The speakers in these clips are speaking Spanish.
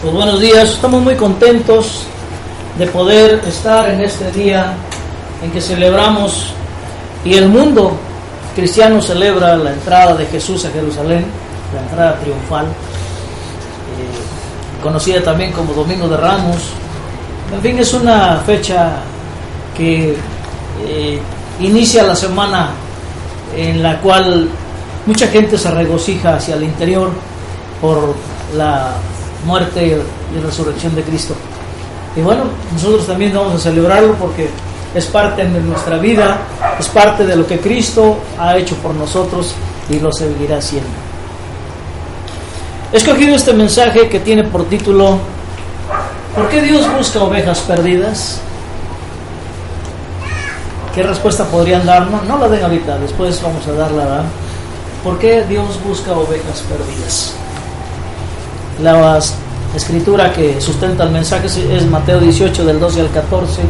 Pues buenos días, estamos muy contentos de poder estar en este día en que celebramos y el mundo cristiano celebra la entrada de Jesús a Jerusalén, la entrada triunfal, conocida también como Domingo de Ramos. En fin, es una fecha que inicia la semana en la cual mucha gente se regocija hacia el interior por la muerte y resurrección de Cristo. Y bueno, nosotros también vamos a celebrarlo porque es parte de nuestra vida, es parte de lo que Cristo ha hecho por nosotros y lo seguirá haciendo. He escogido este mensaje que tiene por título ¿Por qué Dios busca ovejas perdidas? ¿Qué respuesta podrían darnos? No la den ahorita, después vamos a darla, ¿verdad? ¿Por qué Dios busca ovejas perdidas? La escritura que sustenta el mensaje es Mateo 18 del 12 al 14.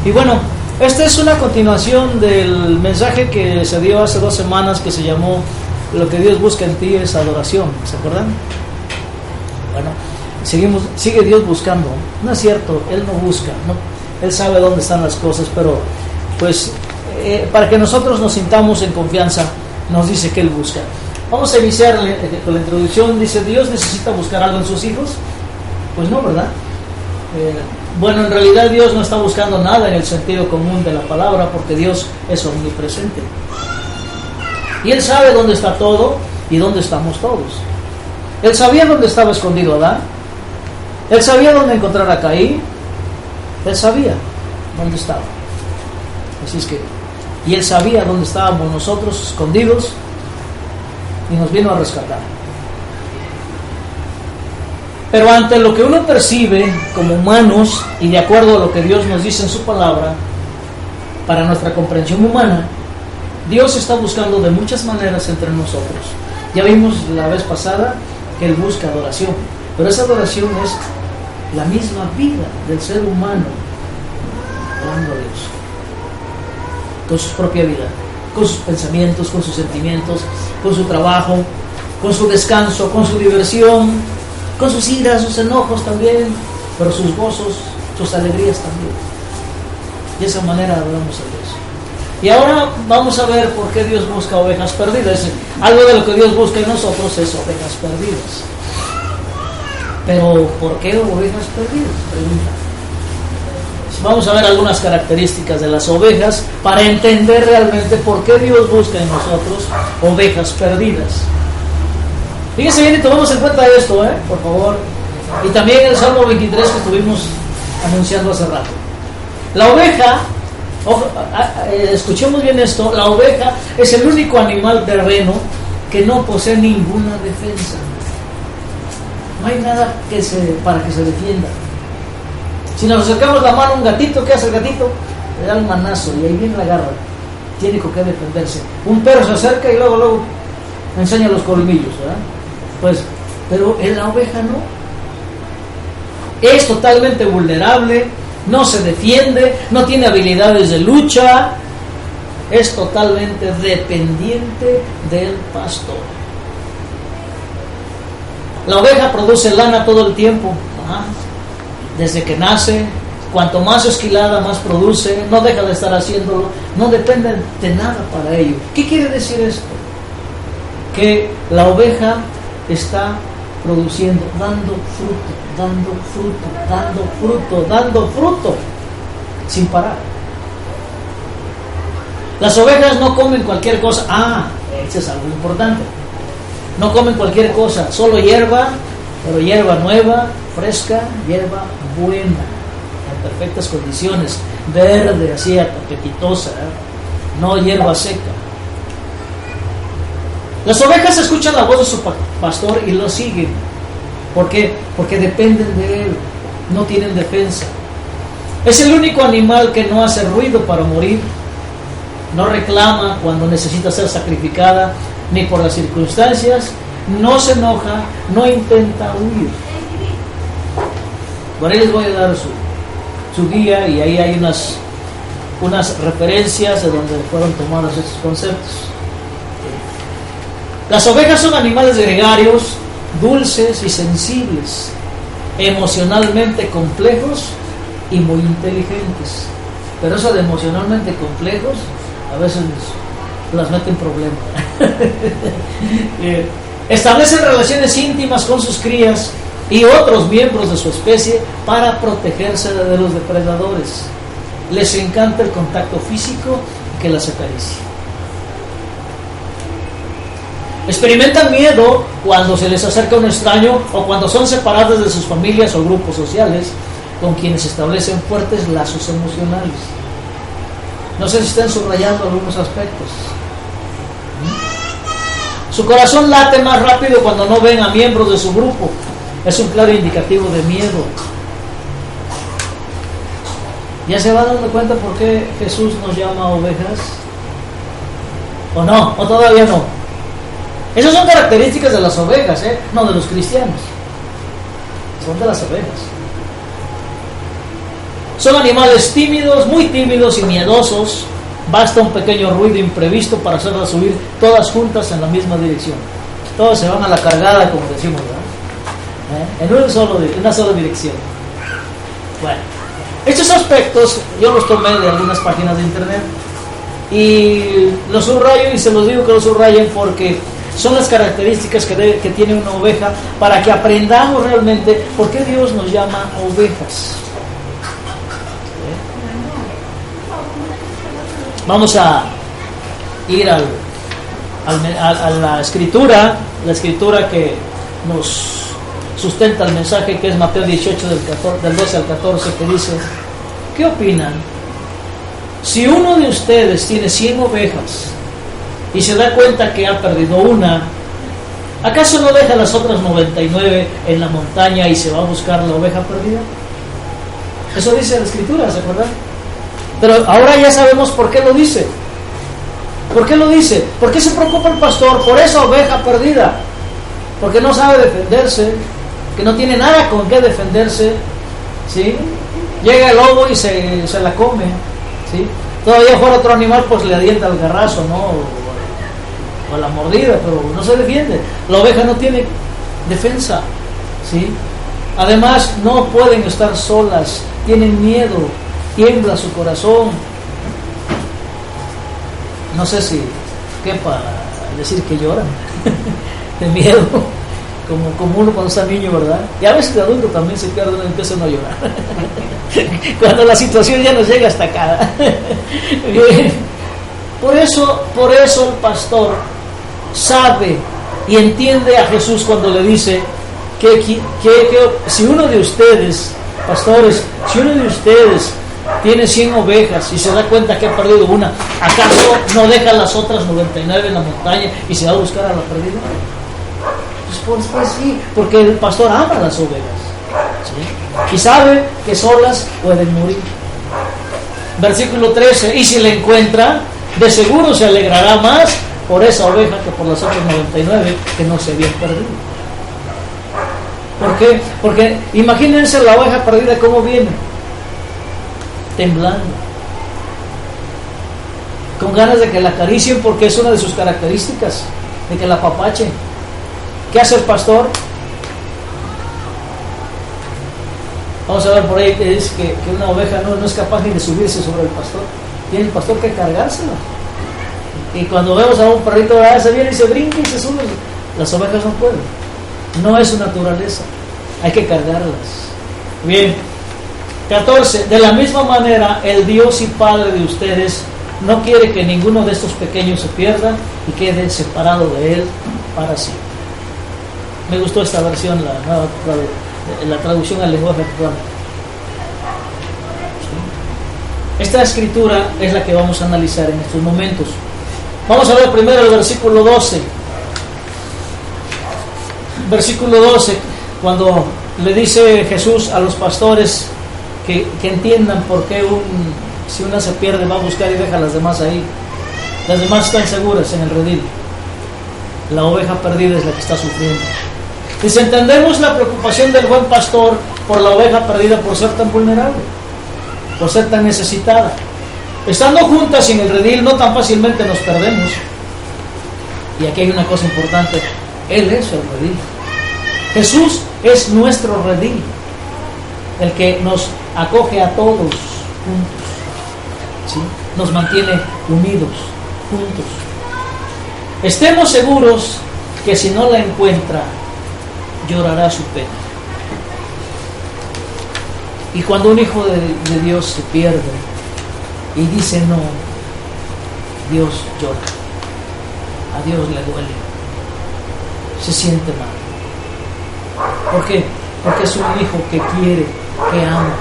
Y bueno, esta es una continuación del mensaje que se dio hace 2 semanas que se llamó Lo que Dios busca en ti es adoración. ¿Se acuerdan? Bueno, sigue Dios buscando. No es cierto, Él no busca, ¿no? Él sabe dónde están las cosas, pero pues para que nosotros nos sintamos en confianza, nos dice que Él busca. Vamos a iniciar con la introducción. Dice, ¿Dios necesita buscar algo en sus hijos? Pues no, ¿verdad? Bueno, en realidad Dios no está buscando nada en el sentido común de la palabra, porque Dios es omnipresente. Y Él sabe dónde está todo y dónde estamos todos. Él sabía dónde estaba escondido Adán. Él sabía dónde encontrar a Caín. Él sabía dónde estaba. Así es que, y Él sabía dónde estábamos nosotros escondidos y nos vino a rescatar. Pero ante lo que uno percibe como humanos y de acuerdo a lo que Dios nos dice en su palabra, para nuestra comprensión humana, Dios está buscando de muchas maneras entre nosotros. Ya vimos la vez pasada que Él busca adoración, pero esa adoración es la misma vida del ser humano orando a Dios, con su propia vida, con sus pensamientos, con sus sentimientos, con su trabajo, con su descanso, con su diversión, con sus iras, sus enojos también, pero sus gozos, sus alegrías también. De esa manera adoramos a Dios. Y ahora vamos a ver por qué Dios busca ovejas perdidas. Algo de lo que Dios busca en nosotros es ovejas perdidas. Pero ¿por qué ovejas perdidas? Pregunta. Vamos a ver algunas características de las ovejas para entender realmente por qué Dios busca en nosotros ovejas perdidas. Fíjense bien y tomemos en cuenta esto, por favor. Y también el Salmo 23 que estuvimos anunciando hace rato. La oveja, escuchemos bien esto, la oveja es el único animal terreno que no posee ninguna defensa. No hay nada para que se defienda. Si nos acercamos la mano a un gatito, ¿qué hace el gatito? Le da un manazo y ahí viene la garra. Tiene con qué defenderse. Un perro se acerca y luego enseña los colmillos, ¿verdad? Pues, pero en la oveja no. Es totalmente vulnerable, no se defiende, no tiene habilidades de lucha, es totalmente dependiente del pastor. La oveja produce lana todo el tiempo. Desde que nace, cuanto más esquilada, más produce, no deja de estar haciéndolo, no depende de nada para ello. ¿Qué quiere decir esto? Que la oveja está produciendo, dando fruto, sin parar. Las ovejas no comen cualquier cosa. Eso es algo importante. No comen cualquier cosa, solo hierba, pero hierba nueva, fresca, hierba buena, en perfectas condiciones, verde, así apetitosa, no hierba seca. Las ovejas escuchan la voz de su pastor y lo siguen. ¿Por qué? Porque dependen de él, no tienen defensa. Es el único animal que no hace ruido para morir, no reclama cuando necesita ser sacrificada, ni por las circunstancias, no se enoja, no intenta huir. Por ahí les voy a dar su guía y ahí hay unas referencias de donde fueron tomados estos conceptos. Las ovejas son animales gregarios, dulces y sensibles. emocionalmente complejos y muy inteligentes. Pero eso de emocionalmente complejos a veces las mete en problemas. Establecen relaciones íntimas con sus crías y otros miembros de su especie para protegerse de los depredadores. Les encanta el contacto físico y que las acaricie. Experimentan miedo cuando se les acerca un extraño o cuando son separadas de sus familias o grupos sociales con quienes establecen fuertes lazos emocionales. No sé si están subrayando algunos aspectos. Su corazón late más rápido cuando no ven a miembros de su grupo. Es un claro indicativo de miedo. ¿Ya se va dando cuenta por qué Jesús nos llama ovejas? ¿O no? ¿O todavía no? Esas son características de las ovejas, no de los cristianos. Son de las ovejas. Son animales tímidos, muy tímidos y miedosos. Basta un pequeño ruido imprevisto para hacerlas huir todas juntas en la misma dirección. Todas se van a la cargada, como decimos, ¿verdad? En una sola dirección. Bueno, estos aspectos yo los tomé de algunas páginas de internet y los subrayo, y se los digo que los subrayen porque son las características que tiene una oveja, para que aprendamos realmente por qué Dios nos llama ovejas. Vamos a ir a la escritura que nos sustenta el mensaje, que es Mateo 18 del 12 al 14, que dice: ¿qué opinan? Si uno de ustedes tiene 100 ovejas y se da cuenta que ha perdido una, ¿acaso no deja las otras 99 en la montaña y se va a buscar la oveja perdida? Eso dice la escritura, ¿se acuerdan? Pero ahora ya sabemos por qué lo dice. ¿Por qué lo dice? ¿Por qué se preocupa el pastor por esa oveja perdida? Porque no sabe defenderse, que no tiene nada con qué defenderse, ¿sí? Llega el lobo y se la come, ¿sí? Todavía fuera otro animal, pues le adienta el garrazo, ¿no? O la mordida, pero no se defiende. La oveja no tiene defensa, ¿sí? Además, no pueden estar solas, tienen miedo, tiembla su corazón. No sé si quepa decir que lloran de miedo, como uno cuando está niño, ¿verdad? Y a veces de adulto también se pierde uno y empieza a llorar cuando la situación ya nos llega hasta acá. Bien. Por eso el pastor sabe y entiende a Jesús cuando le dice que si uno de ustedes, pastores, si uno de ustedes tiene 100 ovejas y se da cuenta que ha perdido una, ¿acaso no deja las otras 99 en la montaña y se va a buscar a la perdida? Pues sí, porque el pastor ama las ovejas, ¿sí? Y sabe que solas pueden morir. Versículo 13: y si la encuentra, de seguro se alegrará más por esa oveja que por las otras 99 que no se habían perdido. ¿Por qué? Porque imagínense la oveja perdida cómo viene, temblando, con ganas de que la acaricien, porque es una de sus características, de que la apapachen. ¿Qué hace el pastor? Vamos a ver por ahí que es que una oveja no es capaz ni de subirse sobre el pastor. Tiene el pastor que cargársela. Y cuando vemos a un perrito, se viene y se brinca y se sube. Las ovejas no pueden. No es su naturaleza. Hay que cargarlas. Bien. 14. De la misma manera, el Dios y Padre de ustedes no quiere que ninguno de estos pequeños se pierda y quede separado de Él para siempre. Me gustó esta versión, la traducción al lenguaje actual. Esta escritura es la que vamos a analizar en estos momentos. Vamos a ver primero el versículo 12. Versículo 12, cuando le dice Jesús a los pastores que entiendan por qué si una se pierde va a buscar y deja a las demás ahí. Las demás están seguras en el redil. La oveja perdida es la que está sufriendo. Dice: entendemos la preocupación del buen pastor por la oveja perdida, por ser tan vulnerable, por ser tan necesitada. Estando juntas en el redil, no tan fácilmente nos perdemos. Y aquí hay una cosa importante: Él es el redil. Jesús es nuestro redil, el que nos acoge a todos juntos, ¿sí? Nos mantiene unidos, juntos. Estemos seguros que si no la encuentra, llorará su pena. Y cuando un hijo de Dios se pierde y dice no, Dios llora. A Dios le duele. Se siente mal. ¿Por qué? Porque es un hijo que quiere, que ama,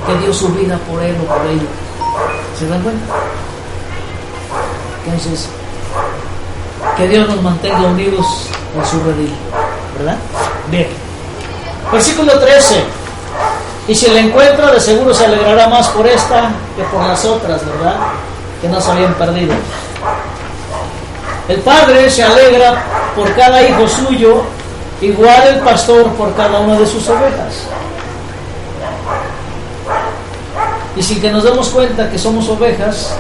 que dio su vida por él o por ella. ¿Se dan cuenta? Entonces, que Dios nos mantenga unidos en su redil, ¿verdad? Bien. Versículo 13. Y si la encuentra, de seguro se alegrará más por esta que por las otras, ¿verdad? Que no se habían perdido. El padre se alegra por cada hijo suyo, igual el pastor por cada una de sus ovejas. Y sin que nos demos cuenta que somos ovejas,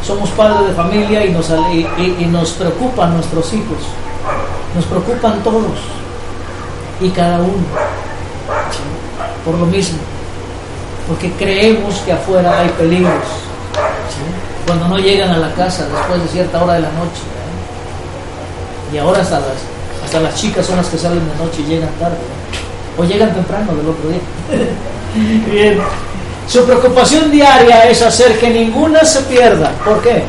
somos padres de familia y nos preocupan nuestros hijos. Nos preocupan todos y cada uno. Por lo mismo, porque creemos que afuera hay peligros, ¿sí? Cuando no llegan a la casa después de cierta hora de la noche, ¿eh? Y ahora hasta las chicas son las que salen de noche y llegan tarde, ¿eh? O llegan temprano del otro día. Bien. Su preocupación diaria es hacer que ninguna se pierda. ¿Por qué?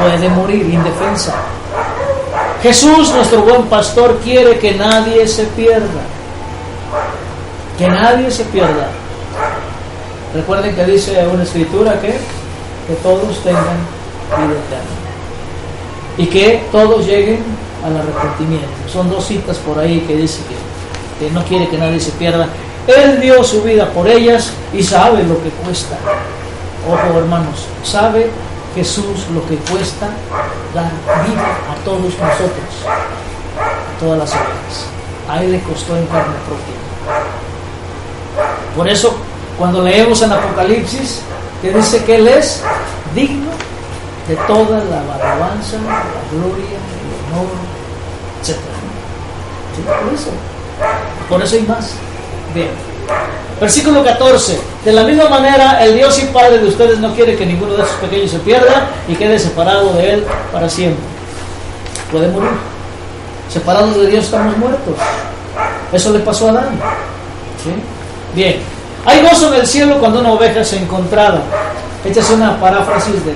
Puede morir indefensa. Jesús, nuestro buen pastor, quiere que nadie se pierda. Que nadie se pierda. Recuerden que dice una escritura que todos tengan vida eterna y que todos lleguen al arrepentimiento. Son dos citas por ahí que dice que no quiere que nadie se pierda. Él dio su vida por ellas y sabe lo que cuesta. Ojo, hermanos, sabe Jesús lo que cuesta dar vida a todos nosotros, a todas las ovejas. A Él le costó en carne propia. Por eso, cuando leemos en Apocalipsis, que dice que Él es digno de toda la alabanza, la gloria, el honor, etc. ¿Sí? Por eso y más. Bien. Versículo 14. De la misma manera, el Dios y Padre de ustedes no quiere que ninguno de sus pequeños se pierda y quede separado de Él para siempre. Puede morir. Separados de Dios estamos muertos. Eso le pasó a Adán. ¿Sí? Bien. Hay gozo en el cielo cuando una oveja es encontrada. Esta es una paráfrasis de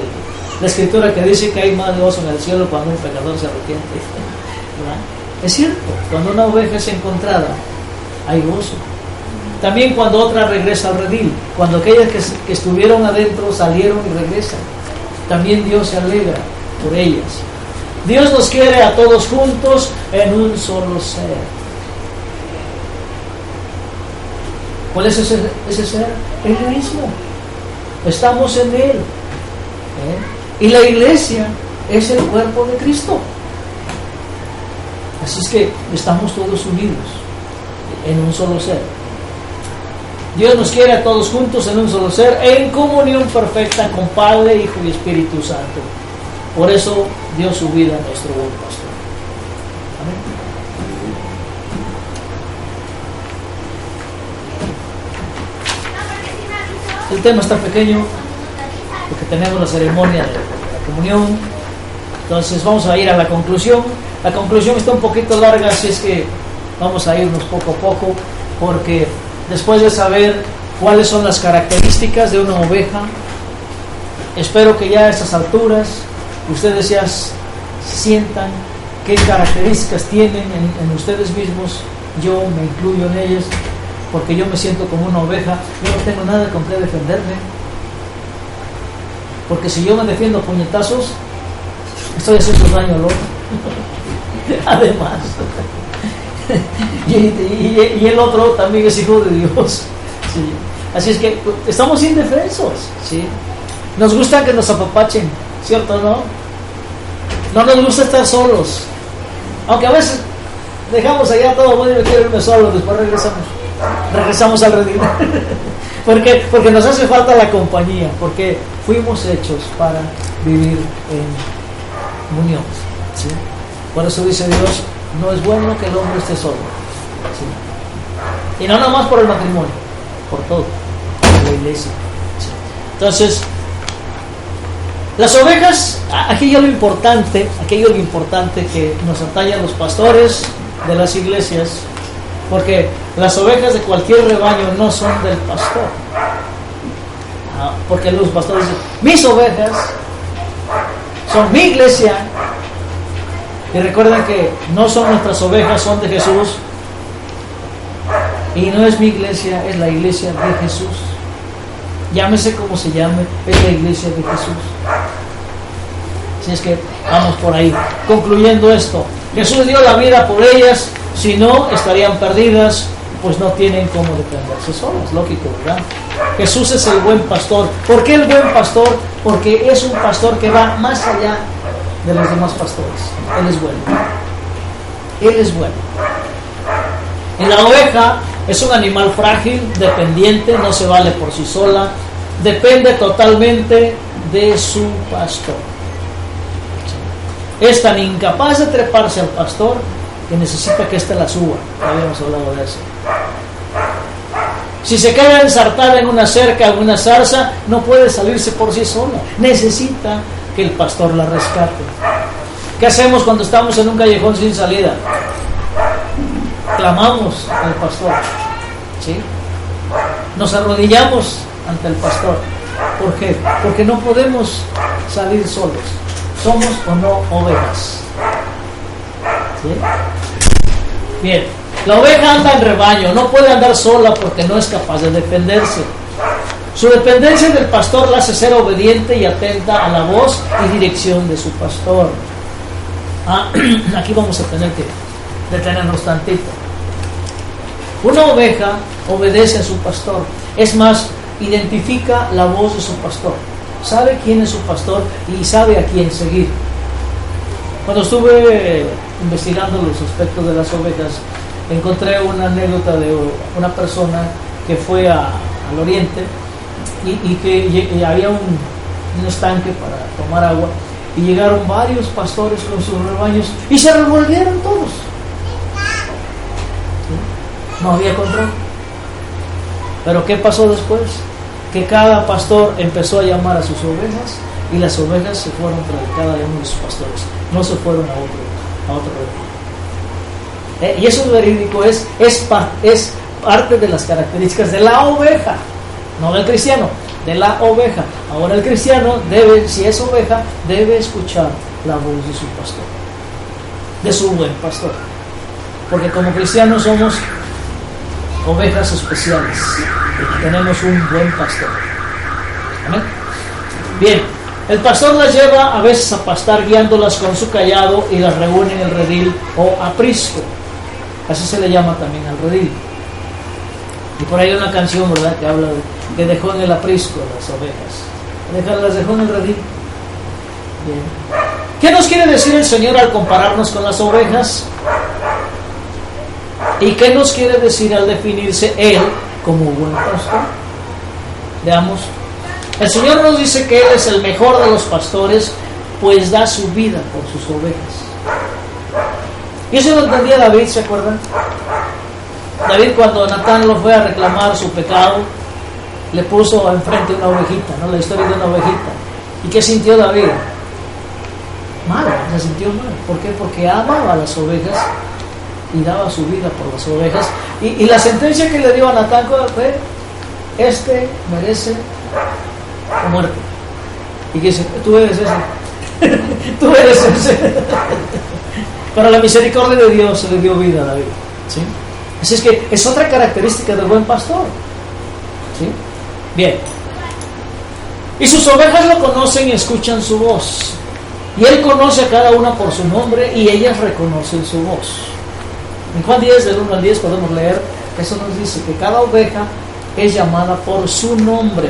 la escritura que dice que hay más gozo en el cielo cuando un pecador se arrepiente. ¿Verdad? Es cierto, cuando una oveja es encontrada, hay gozo. También cuando otra regresa al redil, cuando aquellas que estuvieron adentro salieron y regresan, también Dios se alegra por ellas. Dios nos quiere a todos juntos en un solo ser. ¿Cuál es ese ser? Él mismo. Estamos en Él. Y la iglesia es el cuerpo de Cristo. Así es que estamos todos unidos en un solo ser. Dios nos quiere a todos juntos en un solo ser, en comunión perfecta con Padre, Hijo y Espíritu Santo. Por eso dio su vida a nuestro buen pastor. Amén. El tema está pequeño porque tenemos la ceremonia de la comunión. Entonces vamos a ir a la conclusión. La conclusión está un poquito larga, así es que vamos a irnos poco a poco, porque después de saber cuáles son las características de una oveja, espero que ya a estas alturas ustedes ya sientan qué características tienen en ustedes mismos. Yo me incluyo en ellas, porque yo me siento como una oveja. Yo no tengo nada con qué defenderme, porque si yo me defiendo a puñetazos, estoy haciendo daño al otro. Además, y el otro también es hijo de Dios. ¿Sí? Así es que estamos indefensos. ¿Sí? Nos gusta que nos apapachen, ¿cierto? No nos gusta estar solos, aunque a veces dejamos allá todo bueno y quiero irme solo, después regresamos al redil. porque nos hace falta la compañía, porque fuimos hechos para vivir en unión. ¿Sí? Por eso dice Dios, No es bueno que el hombre esté solo. ¿Sí? Y no nada más por el matrimonio, por todo, por la iglesia. ¿Sí? Entonces, las ovejas, aquello lo importante que nos atañe a los pastores de las iglesias, porque las ovejas de cualquier rebaño no son del pastor. Porque los pastores dicen, mis ovejas son mi iglesia, y recuerden que no son nuestras ovejas, son de Jesús, y no es mi iglesia, es la iglesia de Jesús. Llámese como se llame, es la iglesia de Jesús. Así es que vamos por ahí. Concluyendo esto, Jesús dio la vida por ellas, si no estarían perdidas, pues no tienen cómo defenderse solas, lógico, ¿verdad? Jesús es el buen pastor. ¿Por qué el buen pastor? Porque es un pastor que va más allá de los demás pastores. Él es bueno. Él es bueno. En la oveja es un animal frágil, dependiente, no se vale por sí sola, depende totalmente de su pastor. Es tan incapaz de treparse al pastor que necesita que éste la suba. Ya habíamos hablado de eso. Si se queda ensartada en una cerca, en una zarza, no puede salirse por sí sola. Necesita que el pastor la rescate. ¿Qué hacemos cuando estamos en un callejón sin salida? Clamamos al pastor. ¿Sí? Nos arrodillamos ante el pastor. ¿Por qué? Porque no podemos salir solos. Somos o no ovejas. ¿Sí? Bien, la oveja anda en rebaño, no puede andar sola porque no es capaz de defenderse. Su dependencia del pastor la hace ser obediente y atenta a la voz y dirección de su pastor. Aquí vamos a tener que detenernos tantito. Una oveja obedece a su pastor. Es más, identifica la voz de su pastor. Sabe quién es su pastor y sabe a quién seguir. Cuando estuve investigando los aspectos de las ovejas, encontré una anécdota de una persona que fue al oriente y que había un estanque para tomar agua, y llegaron varios pastores con sus rebaños y se revolvieron todos. ¿Sí? No había control. Pero ¿qué pasó después? Que cada pastor empezó a llamar a sus ovejas, y las ovejas se fueron tras cada uno de sus pastores, no se fueron a otro rebaño. Y eso es verídico, es parte de las características de la oveja, no del cristiano, de la oveja. Ahora el cristiano debe, si es oveja, debe escuchar la voz de su pastor, de su buen pastor, porque como cristianos somos ovejas especiales, tenemos un buen pastor. ¿Amén? Bien, el pastor las lleva a veces a pastar guiándolas con su cayado y las reúne en el redil o aprisco. Así se le llama también al redil. Y por ahí hay una canción, ¿verdad?, que habla de que dejó en el aprisco las ovejas. Las dejó en el redil. Bien. ¿Qué nos quiere decir el Señor al compararnos con las ovejas? ¿Y qué nos quiere decir al definirse Él como buen pastor? Veamos. El Señor nos dice que Él es el mejor de los pastores, pues da su vida por sus ovejas. Y eso lo entendía David, ¿se acuerdan? David, cuando Natán lo fue a reclamar su pecado, le puso enfrente una ovejita, ¿no? La historia de una ovejita. ¿Y qué sintió David? Mal, se sintió mal. ¿Por qué? Porque amaba a las ovejas y daba su vida por las ovejas. Y la sentencia que le dio a Natán fue: este merece la muerte. Y que dice: tú eres ese. Tú eres ese. Para la misericordia de Dios se le dio vida a David. ¿Sí? Así es que es otra característica del buen pastor. ¿Sí? Bien. Y sus ovejas lo conocen y escuchan su voz. Y Él conoce a cada una por su nombre y ellas reconocen su voz. En Juan 10, del 1 al 10, podemos leer, eso nos dice que cada oveja es llamada por su nombre.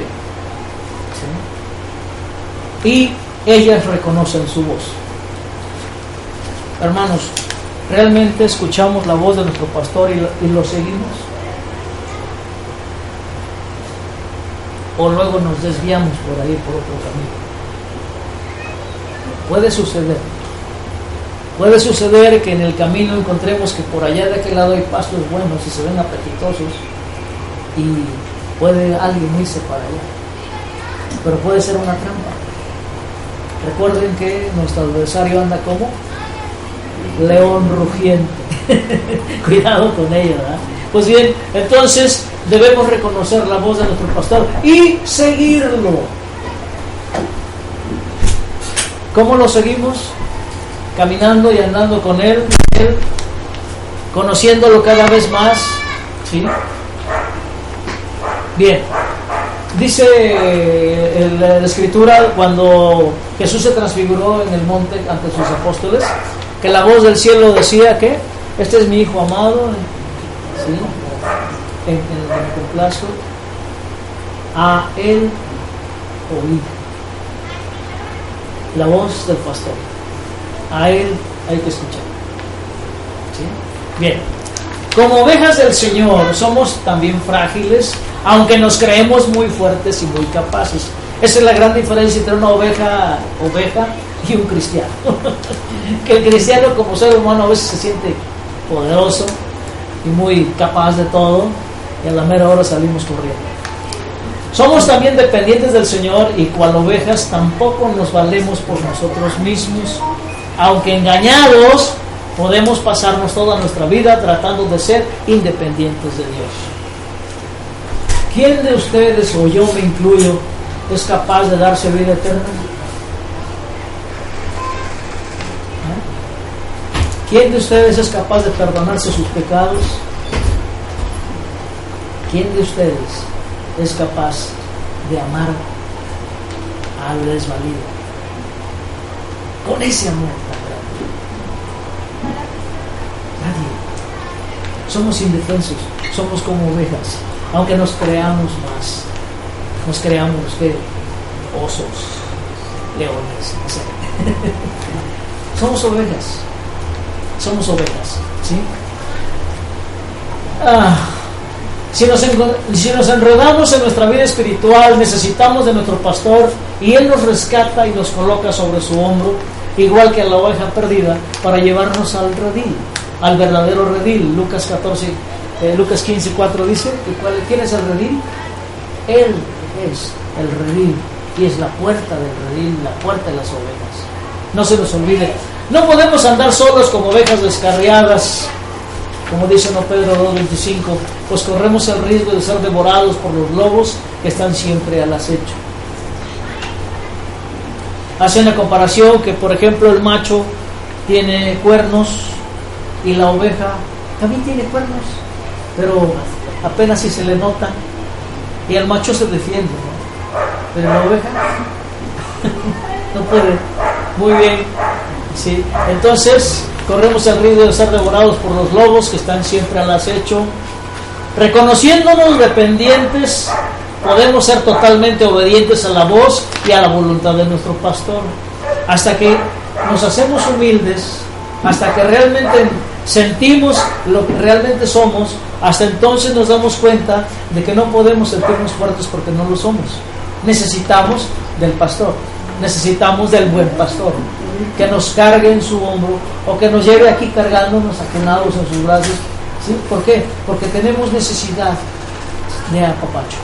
¿Sí? Y ellas reconocen su voz. Hermanos, ¿realmente escuchamos la voz de nuestro pastor y lo seguimos? ¿O luego nos desviamos por ahí, por otro camino? Puede suceder. Puede suceder que en el camino encontremos que por allá de aquel lado hay pastos buenos y se ven apetitosos y puede alguien irse para allá, pero puede ser una trampa. Recuerden que nuestro adversario anda como león rugiente. Cuidado con ella, ¿verdad? Pues bien, entonces debemos reconocer la voz de nuestro pastor y seguirlo. ¿Cómo lo seguimos? Caminando y andando con él, conociéndolo cada vez más, ¿sí? Bien, dice la Escritura, cuando Jesús se transfiguró en el monte ante sus apóstoles, que la voz del cielo decía que este es mi Hijo amado, ¿sí? En el que me complazco, a él oí. La voz del pastor, a él hay que escuchar, ¿sí? Bien, como ovejas del Señor somos también frágiles, aunque nos creemos muy fuertes y muy capaces. Esa es la gran diferencia entre una oveja y un cristiano. Que el cristiano como ser humano a veces se siente poderoso y muy capaz de todo, y a la mera hora salimos corriendo. Somos también dependientes del Señor, y cual ovejas tampoco nos valemos por nosotros mismos. Aunque engañados, podemos pasarnos toda nuestra vida tratando de ser independientes de Dios. ¿Quién de ustedes, o yo me incluyo, es capaz de darse vida eterna? ¿Quién de ustedes es capaz de perdonarse sus pecados? ¿Quién de ustedes es capaz de amar al desvalido con ese amor tan grande? Nadie. Somos indefensos, somos como ovejas, aunque nos creamos más, nos creamos que osos, leones, no sé. Somos ovejas, ¿sí? Si nos enredamos en nuestra vida espiritual, necesitamos de nuestro pastor, y él nos rescata y nos coloca sobre su hombro, igual que a la oveja perdida, para llevarnos al redil, al verdadero redil. Lucas 15:4 dice que ¿quién es el redil? Él es el redil, y es la puerta del redil, la puerta de las ovejas. No se nos olvide, no podemos andar solos como ovejas descarriadas, como dice 1 Pedro 2:25, pues corremos el riesgo de ser devorados por los lobos que están siempre al acecho. Hace una comparación que, por ejemplo, el macho tiene cuernos y la oveja también tiene cuernos, pero apenas si se le notan, y el macho se defiende, ¿no? Pero la oveja no puede. Muy bien, ¿sí? Entonces corremos el riesgo de ser devorados por los lobos que están siempre al acecho. Reconociéndonos dependientes, podemos ser totalmente obedientes a la voz y a la voluntad de nuestro pastor. Hasta que nos hacemos humildes, hasta que realmente sentimos lo que realmente somos, hasta entonces nos damos cuenta de que no podemos sentirnos fuertes porque no lo somos. Necesitamos del pastor, necesitamos del buen pastor, que nos cargue en su hombro, o que nos lleve aquí cargándonos ajenados en sus brazos, ¿sí? ¿Por qué? Porque tenemos necesidad de apapacho,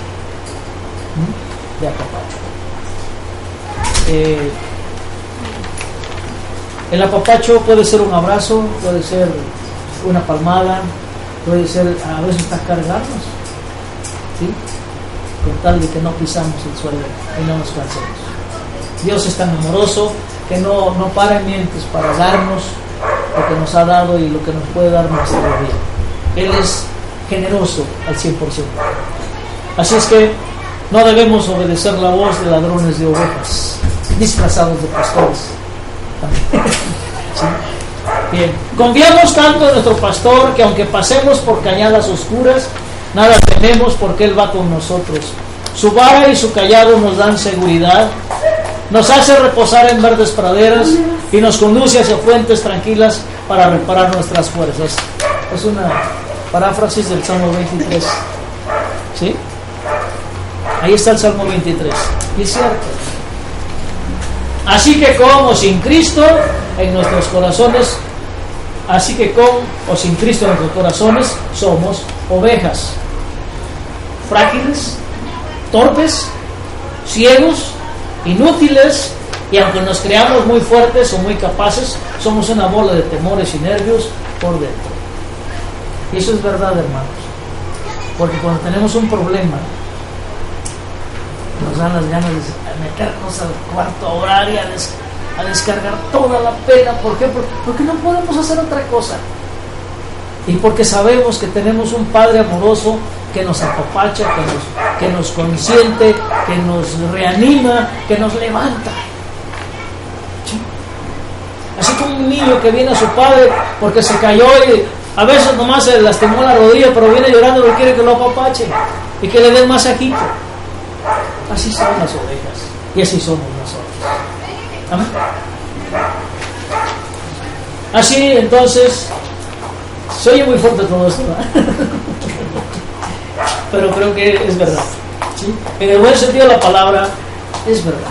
el apapacho puede ser un abrazo, puede ser una palmada, puede ser a veces hasta cargarnos, ¿sí? Con tal de que no pisamos el suelo y no nos cansemos. Dios es tan amoroso que no para en mientes para darnos lo que nos ha dado y lo que nos puede dar nuestra vida. Él es generoso al 100%. Así es que no debemos obedecer la voz de ladrones de ovejas disfrazados de pastores. ¿Sí? Bien, confiamos tanto en nuestro pastor que aunque pasemos por cañadas oscuras, nada tememos porque Él va con nosotros. Su vara y su cayado nos dan seguridad, nos hace reposar en verdes praderas y nos conduce hacia fuentes tranquilas para reparar nuestras fuerzas. Es una paráfrasis del Salmo 23. ¿Sí? Ahí está el Salmo 23. Y es cierto. Así que como sin Cristo en nuestros corazones Así que con o sin Cristo en nuestros corazones somos ovejas, frágiles, torpes, ciegos, inútiles, y aunque nos creamos muy fuertes o muy capaces, somos una bola de temores y nervios por dentro. Y eso es verdad, hermanos, porque cuando tenemos un problema nos dan las ganas de meternos al cuarto a orar y a descargar toda la pena. ¿Por qué? Porque no podemos hacer otra cosa. Y porque sabemos que tenemos un Padre amoroso que nos apapacha, que nos consiente, que nos reanima, que nos levanta. ¿Sí? Así como un niño que viene a su padre porque se cayó y a veces nomás se lastimó la rodilla, pero viene llorando y quiere que lo apapache y que le den masajito. Así son las ovejas y así somos nosotros. Amén. Así entonces, se oye muy fuerte todo esto, ¿verdad? Pero creo que es verdad, ¿sí? En el buen sentido de la palabra, es verdad.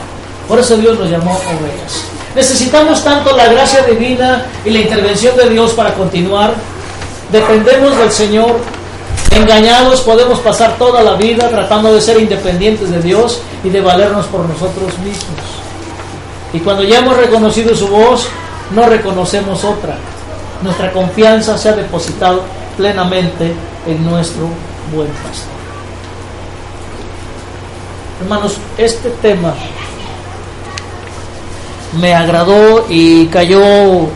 Por eso Dios nos llamó ovejas. Necesitamos tanto la gracia divina y la intervención de Dios para continuar. Dependemos del Señor. Engañados podemos pasar toda la vida tratando de ser independientes de Dios y de valernos por nosotros mismos. Y cuando ya hemos reconocido su voz, no reconocemos otra. Nuestra confianza se ha depositado plenamente en nuestro buen pastor. Hermanos, este tema me agradó y cayó,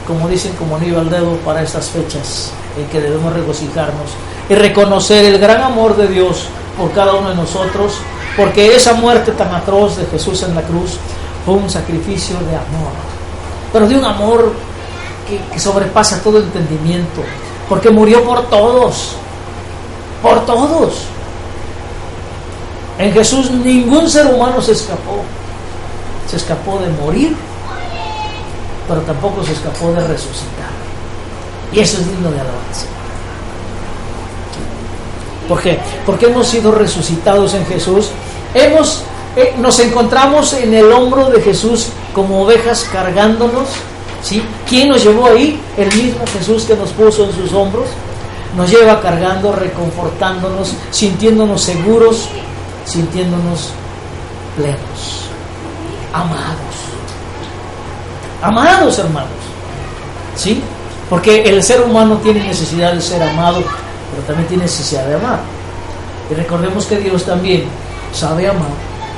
como dicen, como anillo al dedo para estas fechas en que debemos regocijarnos y reconocer el gran amor de Dios por cada uno de nosotros, porque esa muerte tan atroz de Jesús en la cruz fue un sacrificio de amor, pero de un amor que sobrepasa todo entendimiento, porque murió por todos, por todos. En Jesús ningún ser humano se escapó de morir, pero tampoco se escapó de resucitar, y eso es digno de alabanza. ¿Por qué? Porque hemos sido resucitados en Jesús. Nos encontramos en el hombro de Jesús como ovejas cargándonos, ¿sí? ¿Quién nos llevó ahí? El mismo Jesús que nos puso en sus hombros. Nos lleva cargando, reconfortándonos, sintiéndonos seguros, sintiéndonos plenos, amados, hermanos, ¿sí? Porque el ser humano tiene necesidad de ser amado, pero también tiene necesidad de amar. Y recordemos que Dios también sabe amar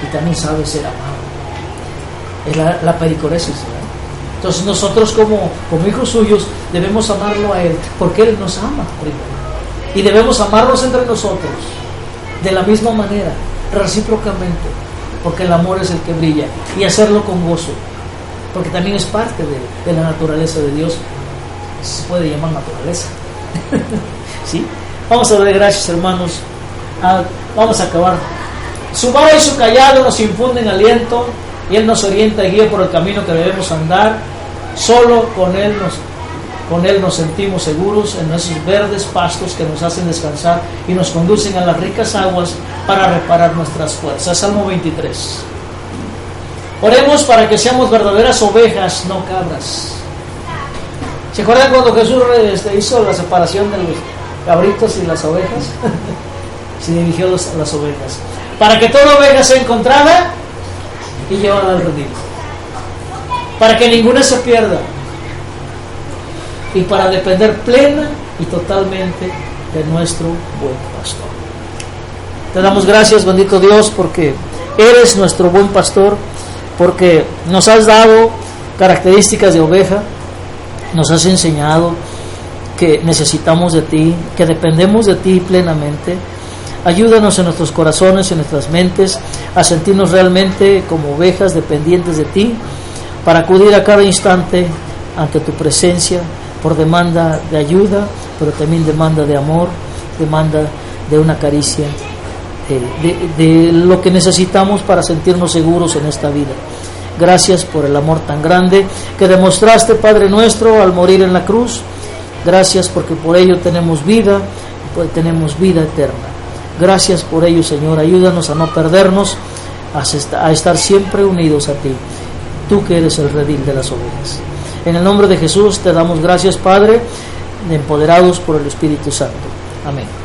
y también sabe ser amado. Es la pericoresis, ¿verdad? Entonces nosotros como hijos suyos debemos amarlo a Él, porque Él nos ama primero. Y debemos amarnos entre nosotros de la misma manera, recíprocamente, porque el amor es el que brilla, y hacerlo con gozo, porque también es parte de la naturaleza de Dios. Se puede llamar naturaleza. ¿Sí? Vamos a dar gracias, hermanos. Vamos a acabar. Su vara y su callado nos infunden aliento, y Él nos orienta y guía por el camino que debemos andar. Solo con Él nos sentimos seguros en esos verdes pastos que nos hacen descansar y nos conducen a las ricas aguas para reparar nuestras fuerzas. Salmo 23. Oremos para que seamos verdaderas ovejas, no cabras. ¿Se acuerdan cuando Jesús hizo la separación de los cabritos y las ovejas? Se dirigió a las ovejas. Para que toda oveja sea encontrada y llevada al redil. Para que ninguna se pierda. Y para depender plena y totalmente de nuestro buen pastor. Te damos gracias, bendito Dios, porque eres nuestro buen pastor, porque nos has dado características de oveja, nos has enseñado que necesitamos de ti, que dependemos de ti plenamente. Ayúdanos en nuestros corazones, en nuestras mentes, a sentirnos realmente como ovejas dependientes de ti, para acudir a cada instante ante tu presencia, por demanda de ayuda, pero también demanda de amor, demanda de una caricia, de lo que necesitamos para sentirnos seguros en esta vida. Gracias por el amor tan grande que demostraste, Padre nuestro, al morir en la cruz. Gracias porque por ello tenemos vida, tenemos vida eterna. Gracias por ello, Señor. Ayúdanos a no perdernos, a estar siempre unidos a ti, tú que eres el redil de las ovejas. En el nombre de Jesús te damos gracias, Padre, empoderados por el Espíritu Santo. Amén.